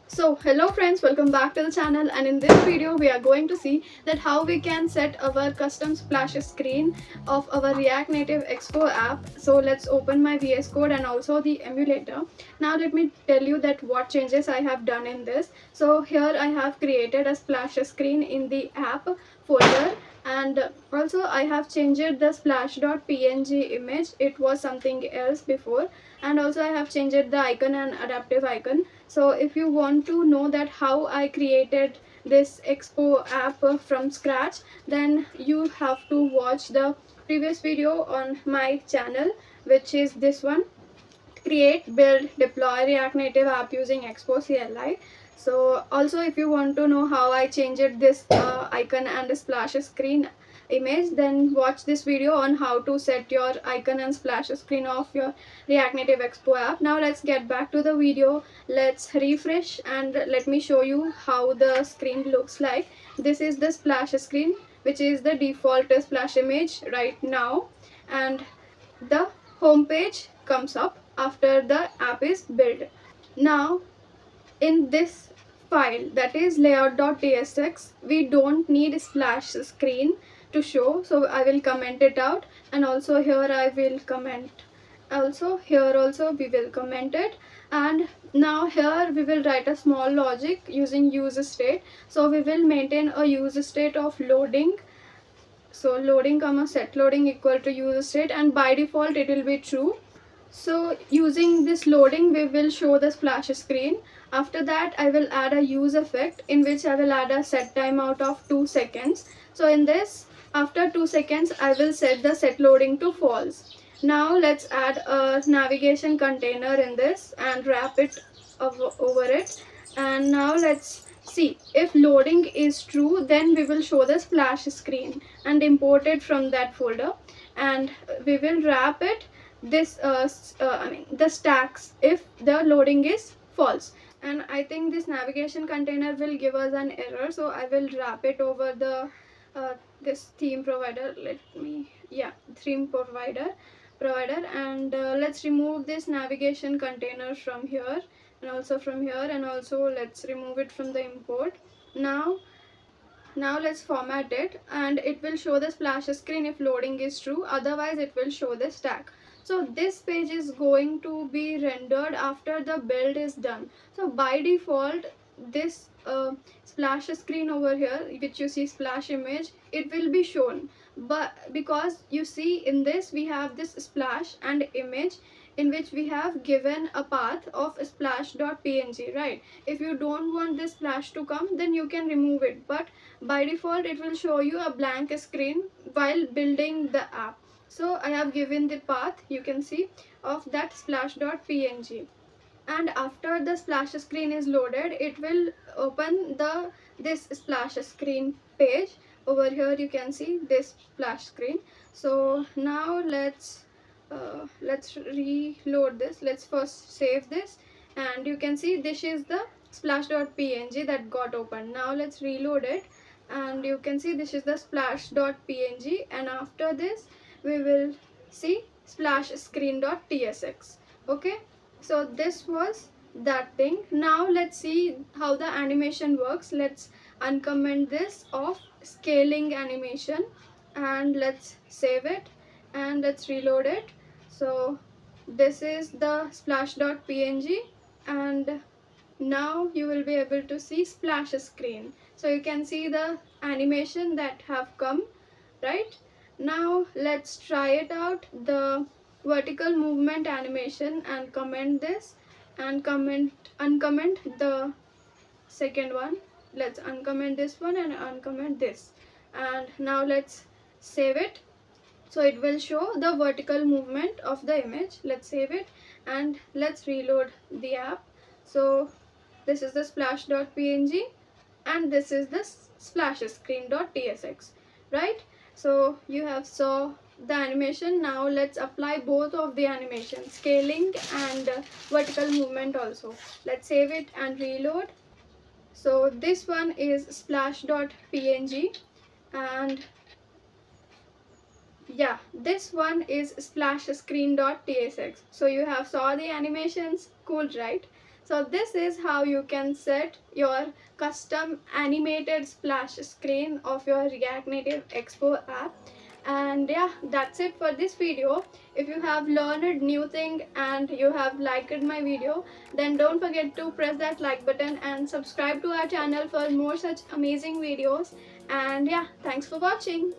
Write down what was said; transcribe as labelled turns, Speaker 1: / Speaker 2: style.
Speaker 1: So hello friends, welcome back to the channel, and in this video we are going to see that how we can set our custom splash screen of our React Native Expo app. So let's open my VS Code and also the emulator. Now let me tell you that what changes I have done in this. So here I have created a splash screen in the app folder, and also I have changed the splash.png image. It was something else before, and also I have changed the icon and adaptive icon. So if you want to know that how I created this Expo app from scratch, then you have to watch the previous video on my channel, which is this one: create, build, deploy React Native app using Expo CLI. So also if you want to know how I changed this icon and splash screen image, then watch this video on how to set your icon and splash screen of your React Native Expo app. Now let's get back to the video. Let's refresh and let me show you how the screen looks like. This is the splash screen, which is the default splash image right now, and the home page comes up after the app is built. Now in this file, that is layout.tsx, we don't need splash screen to show, so I will comment it out, and also here I will comment, also here also we will comment it. And now here we will write a small logic using use state. So we will maintain a use state of loading. So loading comma set loading equal to use state, and by default it will be true. So using this loading, we will show the splash screen. After that, I will add a use effect in which I will add a set timeout of 2 seconds. So in this, after 2 seconds, I will set the set loading to false. Now let's add a navigation container in this and wrap it over it. And now let's see, if loading is true, then we will show the splash screen and import it from that folder, and we will wrap it this the stacks if the loading is false. And I think this navigation container will give us an error, so I will wrap it over the this theme provider. Let me, yeah, theme provider, and let's remove this navigation container from here, and also from here, and also let's remove it from the import. Now let's format it, and it will show the splash screen if loading is true, otherwise it will show the stack. So this page is going to be rendered after the build is done. So by default, this splash screen over here, which you see splash image, it will be shown. But because you see in this we have this splash and image, in which we have given a path of splash.png, right? If you don't want this splash to come, then you can remove it, but by default it will show you a blank screen while building the app. So I have given the path, you can see, of that splash.png. And after the splash screen is loaded, it will open the this splash screen page. Over here you can see this splash screen. So now let's reload this. Let's first save this, and you can see this is the splash.png that got opened. Now let's reload it, and you can see this is the splash.png, and after this we will see splash screen.tsx. Okay, so this was that thing. Now let's see how the animation works. Let's uncomment this of scaling animation, and let's save it, and let's reload it. So this is the splash.png, and now you will be able to see splash screen. So you can see the animation that have come, right? Now let's try it out, the vertical movement animation, and comment this, and uncomment the second one. Let's uncomment this one and uncomment this, and now let's save it. So it will show the vertical movement of the image. Let's save it, and let's reload the app. So this is the splash.png, and this is the splash screen.tsx, right? So you have saw the animation. Now let's apply both of the animation, scaling and vertical movement also. Let's save it and reload. So this one is splash.png, and yeah, this one is splash screen.tsx. So you have saw the animations, cool, right? So this is how you can set your custom animated splash screen of your React Native Expo app. And yeah, that's it for this video. If you have learned new thing and you have liked my video, then don't forget to press that like button and subscribe to our channel for more such amazing videos. And yeah, thanks for watching.